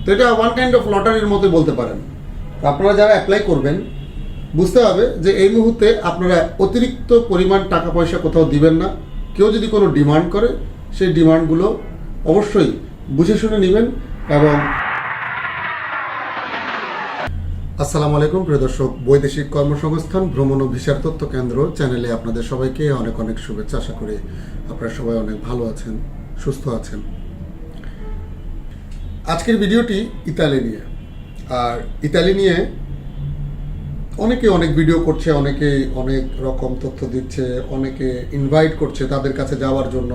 তো এটা one kind of লটারির মতো বলতে পারেন। আপনারা যারা অ্যাপ্লাই করবেন বুঝতে হবে যে এই মুহূর্তে আপনারা অতিরিক্ত পরিমাণ টাকা পয়সা কোথাও দিবেন না। কেউ যদি কোনো ডিমান্ড করে সেই ডিমান্ডগুলো অবশ্যই বুঝে শুনে নেবেন। এবং আসসালামু আলাইকুম প্রিয় দর্শক, বৈদেশিক কর্মসংস্থান ভ্রমণ ও ভিসার তথ্য কেন্দ্র চ্যানেলে আপনাদের সবাইকে অনেক অনেক শুভেচ্ছা। আশা করি আপনারা সবাই অনেক ভালো আছেন, সুস্থ আছেন। আজকের ভিডিওটি ইতালি নিয়ে। আর ইতালি নিয়ে অনেকে অনেক ভিডিও করছে, অনেকে অনেক রকম তথ্য দিচ্ছে, অনেকে ইনভাইট করছে তাদের কাছে যাওয়ার জন্য,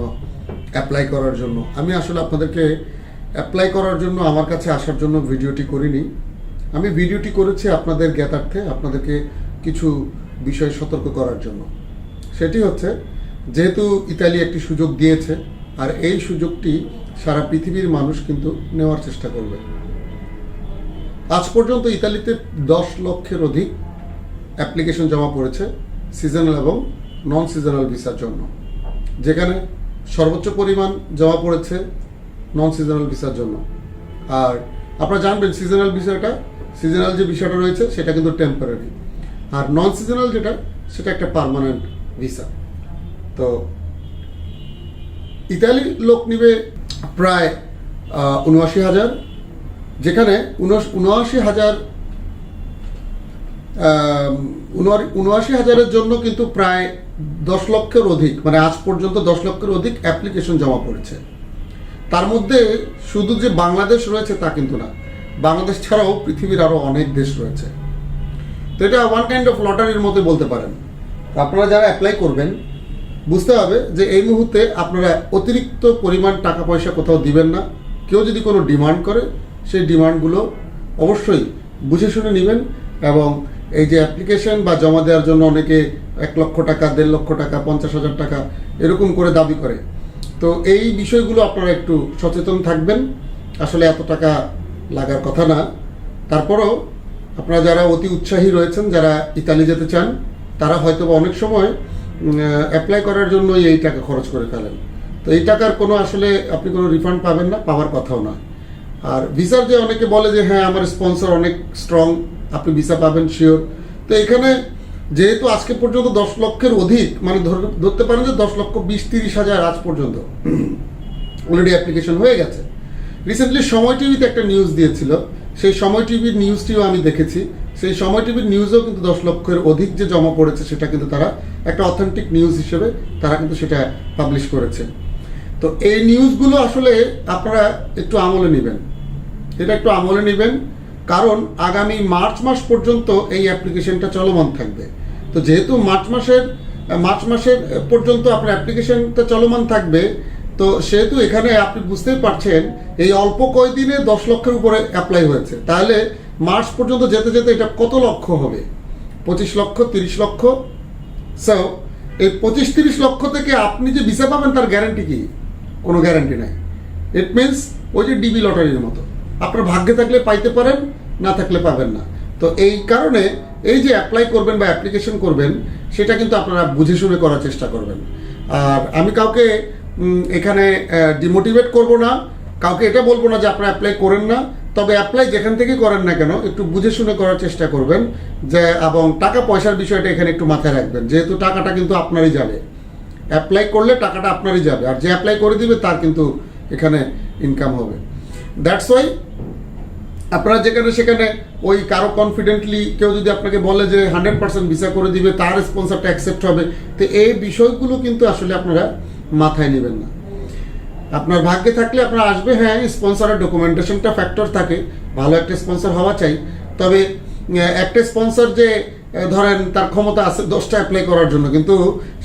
অ্যাপ্লাই করার জন্য। আমি আসলে আপনাদেরকে অ্যাপ্লাই করার জন্য, আমার কাছে আসার জন্য ভিডিওটি করিনি। আমি ভিডিওটি করেছি আপনাদের জ্ঞাতার্থে, আপনাদেরকে কিছু বিষয় সতর্ক করার জন্য। সেটি হচ্ছে, যেহেতু ইতালি একটি সুযোগ দিয়েছে, আর এই সুযোগটি সারা পৃথিবীর মানুষ কিন্তু নেওয়ার চেষ্টা করবে। আজ পর্যন্ত ইতালিতে 10 লক্ষের অধিক অ্যাপ্লিকেশন জমা পড়েছে সিজনাল এবং নন সিজনাল ভিসার জন্য, যেখানে সর্বোচ্চ পরিমাণ জমা পড়েছে নন সিজনাল ভিসার জন্য। আর আপনারা জানবেন সিজনাল যে বিষয়টা রয়েছে সেটা কিন্তু টেম্পোরারি, আর নন সিজনাল যেটা সেটা একটা পার্মানেন্ট ভিসা। তো ইতালি লোক নিবে প্রায় ৭৯,০০০, যেখানে ৭৯,০০০ জন্য কিন্তু প্রায় 10 লক্ষের অধিক, মানে আজ পর্যন্ত 10 লক্ষের অধিক অ্যাপ্লিকেশন জমা পড়েছে। তার মধ্যে শুধু যে বাংলাদেশ রয়েছে তা কিন্তু না, বাংলাদেশ ছাড়াও পৃথিবীর আরও অনেক দেশ রয়েছে। তো এটা ওয়ান কাইন্ড অফ লটারির মতো বলতে পারেন। আপনারা যারা অ্যাপ্লাই করবেন বুঝতে হবে যে এই মুহূর্তে আপনারা অতিরিক্ত পরিমাণ টাকা পয়সা কোথাও দিবেন না। কেউ যদি কোনো ডিমান্ড করে সেই ডিমান্ডগুলো অবশ্যই বুঝে শুনে নেবেন। এবং এই যে অ্যাপ্লিকেশন বা জমা দেওয়ার জন্য অনেকে 1 লক্ষ টাকা, 1.5 লক্ষ টাকা, 50,000 টাকা এরকম করে দাবি করে। তো এই বিষয়গুলো আপনারা একটু সচেতন থাকবেন। আসলে এত টাকা লাগার কথা না। তারপরেও আপনারা যারা অতি উৎসাহী রয়েছেন, যারা ইতালি যেতে চান, তারা হয়তো অনেক সময় অ্যাপ্লাই করার জন্য এই টাকা খরচ করে ফেলেন। তো এই টাকার কোনো আসলে আপনি কোনো রিফান্ড পাবেন না, পাওয়ার কথাও না। আর ভিসার যে অনেকে বলে যে হ্যাঁ আমার স্পন্সর অনেক স্ট্রং, আপনি ভিসা পাবেন শিওর। তো এখানে যেহেতু আজকে পর্যন্ত 10 লক্ষের অধিক, মানে ধরতে পারেন যে 10,20,30,000 আজ পর্যন্ত অলরেডি অ্যাপ্লিকেশন হয়ে গেছে। রিসেন্টলি সময় টিভিতে একটা নিউজ দিয়েছিল, সেই সময় টিভির নিউজটিও আমি দেখেছি। সেই সময় টিভির নিউজও কিন্তু 10 লক্ষের অধিক যে জমা পড়েছে সেটা কিন্তু তারা একটা অথেন্টিক নিউজ হিসেবে তারা কিন্তু সেটা পাবলিশ করেছে। তো এই নিউজগুলো আসলে আপনারা একটু আমলে নেবেন, এটা একটু আমলে নেবেন, কারণ আগামী মার্চ মাস পর্যন্ত এই অ্যাপ্লিকেশনটা চলমান থাকবে। তো যেহেতু মার্চ মাসের পর্যন্ত আপনার অ্যাপ্লিকেশনটা চলমান থাকবে, তো সেহেতু এখানে আপনি বুঝতেই পারছেন এই অল্প কয়দিনে 10 লক্ষের উপরে অ্যাপ্লাই হয়েছে। তাহলে মার্চ পর্যন্ত যেতে যেতে এটা কত লক্ষ হবে? 25 লক্ষ, 30 লক্ষ। সো এই 25-30 লক্ষ থেকে আপনি যে ভিসা পাবেন তার গ্যারান্টি কি? কোনো গ্যারান্টি নাই। ইট মিনস ওই যে ডিবি লটারির মতো, আপনার ভাগ্যে থাকলে পাইতে পারেন, না থাকলে পাবেন না। তো এই কারণে এই যে অ্যাপ্লাই করবেন বা অ্যাপ্লিকেশন করবেন সেটা কিন্তু আপনারা বুঝে শুনে করার চেষ্টা করবেন। আর আমি কাউকে এখানে ডিমোটিভেট করব না, কাউকে এটা বলবো না যে আপনারা অ্যাপ্লাই করেন না। তবে অ্যাপ্লাই যেখান থেকে করেন না কেন একটু বুঝে শুনে করার চেষ্টা করবেন। যে এবং টাকা পয়সার বিষয়টা এখানে একটু মাথায় রাখবেন, যেহেতু টাকাটা কিন্তু আপনারই যাবে। অ্যাপ্লাই করলে টাকাটা আপনারই যাবে, আর যে অ্যাপ্লাই করে দিবে তার কিন্তু এখানে ইনকাম হবে। দ্যাটস ওয়াই আপনারা যেখানে সেখানে ওই কারো কনফিডেন্টলি কেউ যদি আপনাকে বলে যে 100% ভিসা করে দিবে, তার স্পন্সরটা অ্যাকসেপ্ট হবে, তো এই বিষয়গুলো কিন্তু আসলে আপনারা মাথায় নেবেন না। আপনার ভাগ্যে থাকলে আপনার আসবে। হ্যাঁ, স্পন্সরের ডকুমেন্টেশনটা ফ্যাক্টর থাকে, ভালো একটা স্পন্সর হওয়া চাই। তবে একটা স্পন্সর যে ধরেন তার ক্ষমতা আছে 10টা অ্যাপ্লাই করার জন্য, কিন্তু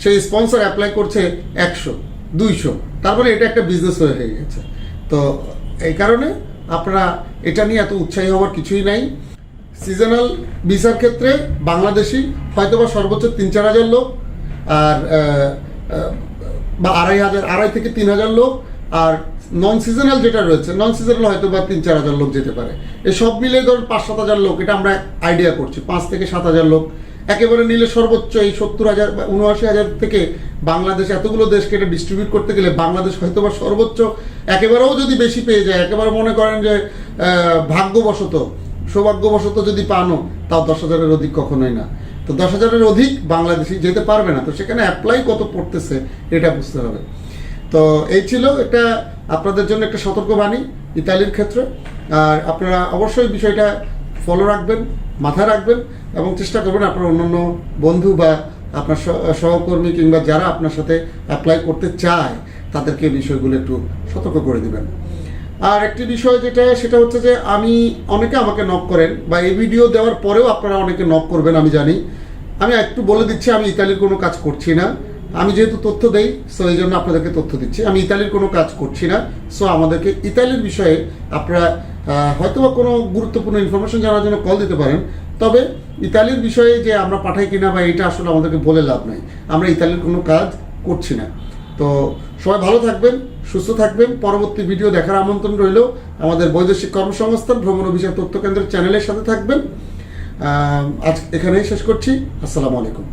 সেই স্পন্সর অ্যাপ্লাই করছে 100, 200, তারপরে এটা একটা বিজনেস হয়ে গেছে। তো এই কারণে আপনারা এটা নিয়ে এত উৎসাহী হওয়ার কিছুই নাই। সিজনাল ভিসার ক্ষেত্রে বাংলাদেশি হয়তোবা সর্বোচ্চ 3-4 হাজার লোক, আর বা 2,500 থেকে 3,000 লোক। আর নন সিজনাল যেটা রয়েছে, নন সিজনাল হয়তো বা 3-4 হাজার লোক যেতে পারে। এই সব মিলে ধরুন 5-7 হাজার লোক, এটা আমরা আইডিয়া করছি, 5 থেকে 7 হাজার লোক একেবারে নিলে সর্বোচ্চ এই 70,000 বা 79,000 থেকে বাংলাদেশ এতগুলো দেশকে এটা ডিস্ট্রিবিউট করতে গেলে বাংলাদেশ হয়তো বা সর্বোচ্চ একেবারেও যদি বেশি পেয়ে যায়, একেবারে মনে করেন যে ভাগ্যবশত সৌভাগ্যবশত যদি পানো, তাও 10,000-এর অধিক কখনোই না। তো 10,000-এর অধিক বাংলাদেশি যেতে পারবে না, তো সেখানে অ্যাপ্লাই কত পড়তেছে এটা বুঝতে হবে। তো এই ছিল এটা আপনাদের জন্য একটা সতর্কবাণী ইতালির ক্ষেত্রে। আর আপনারা অবশ্যই বিষয়টা ফলো রাখবেন, মাথায় রাখবেন এবং চেষ্টা করবেন আপনার অন্যান্য বন্ধু বা আপনার সহকর্মী কিংবা যারা আপনার সাথে অ্যাপ্লাই করতে চায় তাদেরকে বিষয়গুলো একটু সতর্ক করে দিবেন। আর একটি বিষয় যেটা সেটা হচ্ছে যে অনেকে আমাকে নক করেন বা এই ভিডিও দেওয়ার পরেও আপনারা অনেকে নক করবেন আমি জানি। আমি একটু বলে দিচ্ছি, আমি ইতালির কোনো কাজ করছি না। আমি যেহেতু তথ্য দেই, সো এই জন্য আপনাদেরকে তথ্য দিচ্ছি। আমি ইতালির কোনো কাজ করছি না। সো আমাদেরকে ইতালির বিষয়ে আপনারা হয়তো বা কোনো গুরুত্বপূর্ণ ইনফরমেশন জানার জন্য কল দিতে পারেন। তবে ইতালির বিষয়ে যে আমরা পাঠাই কিনা বা এটা আসলে আমাদেরকে বলে লাভ নাই। আমরা ইতালির কোনো কাজ করছি না। তো সবাই ভালো থাকবেন, সুস্থ থাকবেন। পরবর্তী ভিডিও দেখার আমন্ত্রণ রইল। আমাদের বৈদেশিক কর্মসংস্থান ভ্রমণ অভিযান তথ্য কেন্দ্রের চ্যানেলের সাথে থাকবেন। আজ এখানেই শেষ করছি। আসসালামু আলাইকুম।